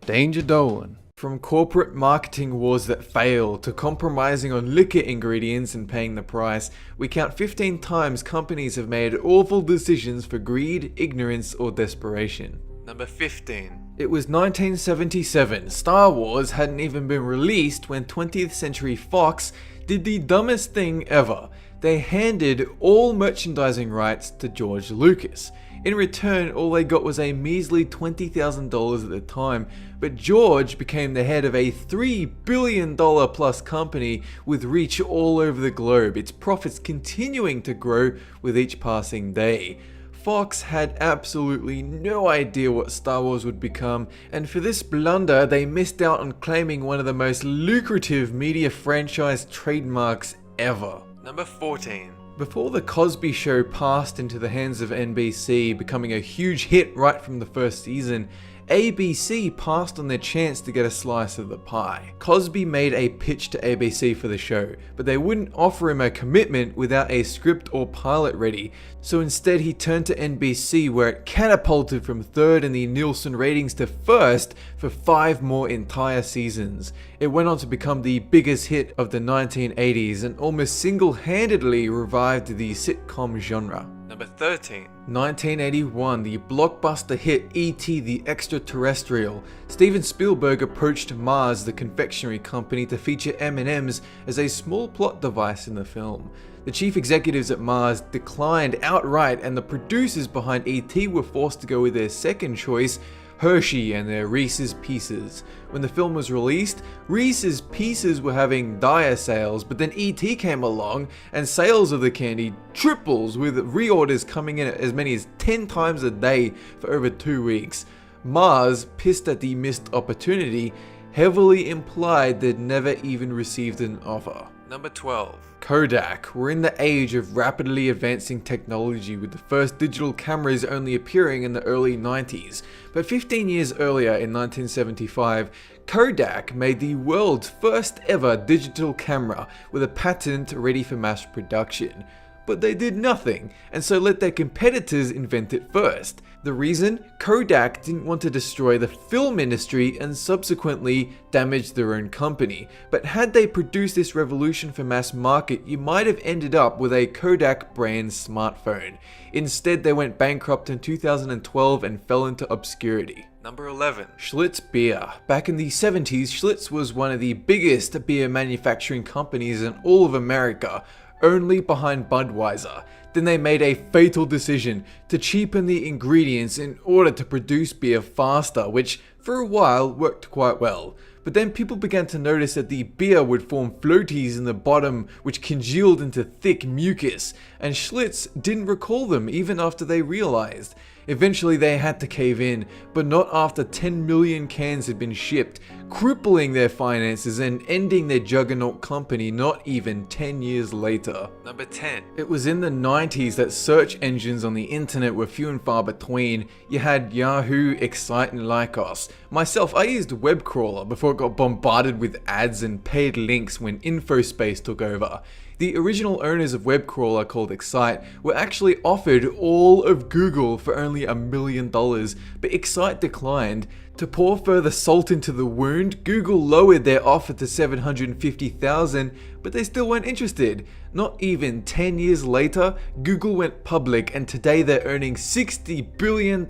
Danger Dolan. From corporate marketing wars that fail to compromising on liquor ingredients and paying the price, we count 15 times companies have made awful decisions for greed, ignorance, or desperation. Number 15. It was 1977. Star Wars hadn't even been released when 20th Century Fox did the dumbest thing ever. They handed all merchandising rights to George Lucas. In return, all they got was a measly $20,000 at the time, but George became the head of a $3 billion plus company with reach all over the globe, its profits continuing to grow with each passing day. Fox had absolutely no idea what Star Wars would become, and for this blunder they missed out on claiming one of the most lucrative media franchise trademarks ever. Number 14. Before The Cosby Show passed into the hands of NBC, becoming a huge hit right from the first season, ABC passed on their chance to get a slice of the pie. Cosby made a pitch to ABC for the show, but they wouldn't offer him a commitment without a script or pilot ready, so instead he turned to NBC, where it catapulted from third in the Nielsen ratings to first for 5 more entire seasons. It went on to become the biggest hit of the 1980s and almost single-handedly revived the sitcom genre. Number 13. 1981, the blockbuster hit E.T. the Extraterrestrial. Steven Spielberg approached Mars, the confectionery company, to feature M&Ms as a small plot device in the film. The chief executives at Mars declined outright, and the producers behind E.T. were forced to go with their second choice, Hershey and their Reese's Pieces. When the film was released, Reese's Pieces were having dire sales, but then E.T. came along and sales of the candy triples, with reorders coming in at as many as 10 times a day for over 2 weeks. Mars, pissed at the missed opportunity, heavily implied they'd never even received an offer. Number 12. Kodak. We're in the age of rapidly advancing technology, with the first digital cameras only appearing in the early 90s. But 15 years earlier, in 1975, Kodak made the world's first ever digital camera with a patent ready for mass production. But they did nothing, and so let their competitors invent it first. The reason? Kodak didn't want to destroy the film industry and subsequently damage their own company. But had they produced this revolution for mass market, you might have ended up with a Kodak brand smartphone. Instead, they went bankrupt in 2012 and fell into obscurity. Number 11. Schlitz Beer. Back in the 70s, Schlitz was one of the biggest beer manufacturing companies in all of America, only behind Budweiser. Then they made a fatal decision to cheapen the ingredients in order to produce beer faster, which for a while worked quite well. But then people began to notice that the beer would form floaties in the bottom, which congealed into thick mucus, and Schlitz didn't recall them even after they realized. Eventually they had to cave in, but not after 10 million cans had been shipped, crippling their finances and ending their juggernaut company not even 10 years later. Number 10. It was in the 90s that search engines on the internet were few and far between. You had Yahoo, Excite, and Lycos. Myself, I used Webcrawler before it got bombarded with ads and paid links when InfoSpace took over. The original owners of Webcrawler, called Excite, were actually offered all of Google for only $1 million, but Excite declined. To pour further salt into the wound, Google lowered their offer to $750,000, but they still weren't interested. Not even 10 years later, Google went public, and today they're earning $60 billion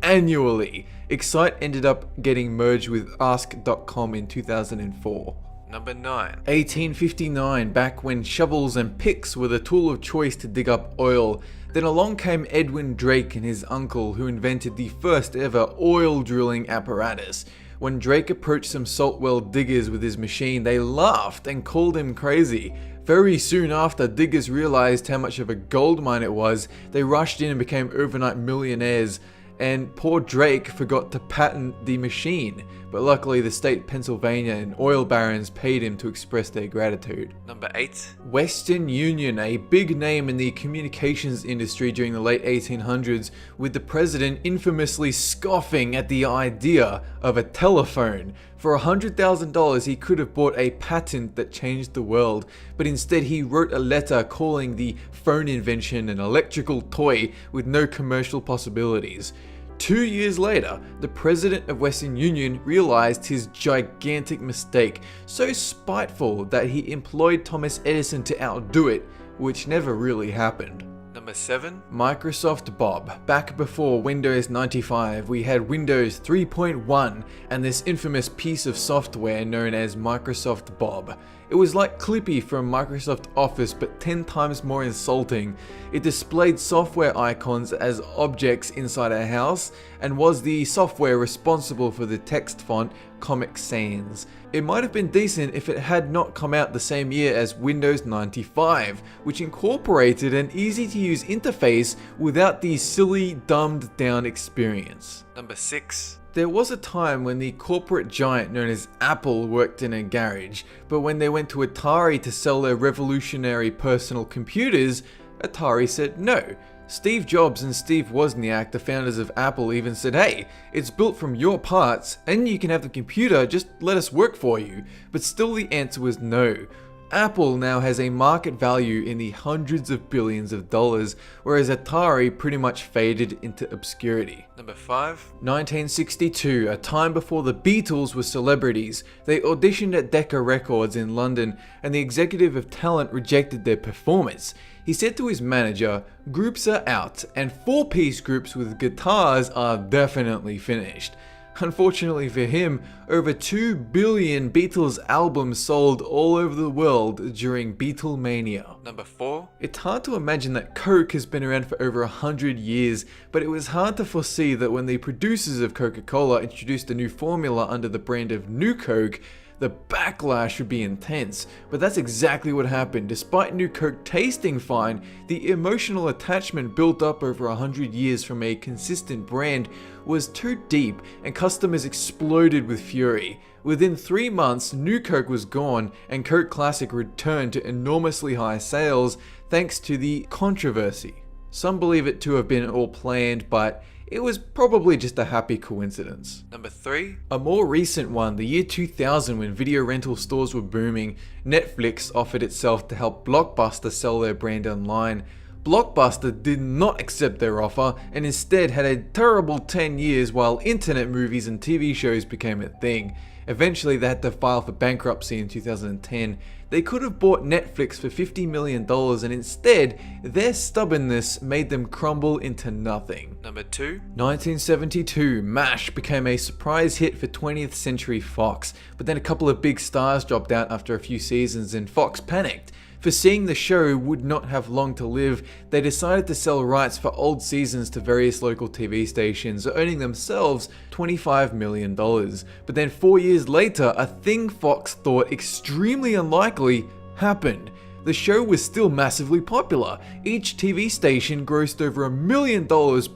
annually. Excite ended up getting merged with Ask.com in 2004. Number 9. 1859, back when shovels and picks were the tool of choice to dig up oil. Then along came Edwin Drake and his uncle, who invented the first ever oil drilling apparatus. When Drake approached some salt well diggers with his machine, they laughed and called him crazy. Very soon after, diggers realized how much of a gold mine it was. They rushed in and became overnight millionaires. And poor Drake forgot to patent the machine, but luckily the state of Pennsylvania and oil barons paid him to express their gratitude. Number 8. Western Union, a big name in the communications industry during the late 1800s, with the president infamously scoffing at the idea of a telephone. For $100,000 he could have bought a patent that changed the world, but instead he wrote a letter calling the phone invention an electrical toy with no commercial possibilities. 2 years later, the president of Western Union realized his gigantic mistake, so spiteful that he employed Thomas Edison to outdo it, which never really happened. Number 7. Microsoft Bob. Back before Windows 95, we had Windows 3.1 and this infamous piece of software known as Microsoft Bob. It was like Clippy from Microsoft Office, but 10 times more insulting. It displayed software icons as objects inside a house and was the software responsible for the text font Comic Sans. It might have been decent if it had not come out the same year as Windows 95, which incorporated an easy-to-use interface without the silly, dumbed-down experience. Number 6. There was a time when the corporate giant known as Apple worked in a garage, but when they went to Atari to sell their revolutionary personal computers, Atari said no. Steve Jobs and Steve Wozniak, the founders of Apple, even said, hey, it's built from your parts and you can have the computer, just let us work for you. But still the answer was no. Apple now has a market value in the hundreds of billions of dollars, whereas Atari pretty much faded into obscurity. Number 5. 1962, a time before the Beatles were celebrities. They auditioned at Decca Records in London, and the executive of talent rejected their performance. He said to his manager, "Groups are out, and 4-piece groups with guitars are definitely finished." Unfortunately for him, over 2 billion Beatles albums sold all over the world during Beatlemania. Number 4. It's hard to imagine that Coke has been around for over 100 years, but it was hard to foresee that when the producers of Coca-Cola introduced a new formula under the brand of New Coke, the backlash would be intense. But that's exactly what happened. Despite New Coke tasting fine, the emotional attachment built up over 100 years from a consistent brand was too deep, and customers exploded with fury. Within 3 months, New Coke was gone, and Coke Classic returned to enormously high sales thanks to the controversy. Some believe it to have been all planned, but it was probably just a happy coincidence. Number 3. A more recent one, the year 2000, when video rental stores were booming, Netflix offered itself to help Blockbuster sell their brand online. Blockbuster did not accept their offer and instead had a terrible 10 years while internet movies and TV shows became a thing. Eventually they had to file for bankruptcy in 2010. They could have bought Netflix for $50 million, and instead, their stubbornness made them crumble into nothing. Number 2. 1972, MASH became a surprise hit for 20th Century Fox, but then a couple of big stars dropped out after a few seasons and Fox panicked. Foreseeing the show would not have long to live, they decided to sell rights for old seasons to various local TV stations, earning themselves $25 million. But then 4 years later, a thing Fox thought extremely unlikely happened. The show was still massively popular. Each TV station grossed over $1 million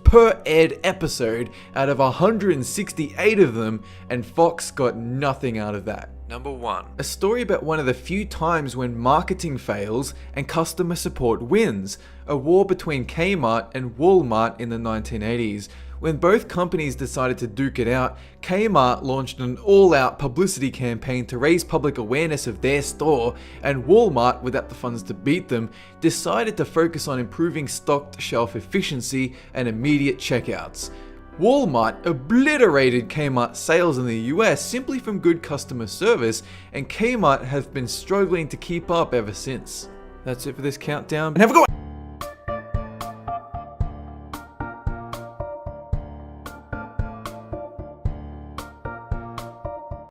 per aired episode out of 168 of them, and Fox got nothing out of that. Number 1. A story about one of the few times when marketing fails and customer support wins. A war between Kmart and Walmart in the 1980s. When both companies decided to duke it out, Kmart launched an all-out publicity campaign to raise public awareness of their store, and Walmart, without the funds to beat them, decided to focus on improving stocked shelf efficiency and immediate checkouts. Walmart obliterated Kmart's sales in the US simply from good customer service, and Kmart have been struggling to keep up ever since. That's it for this countdown, and have a good one!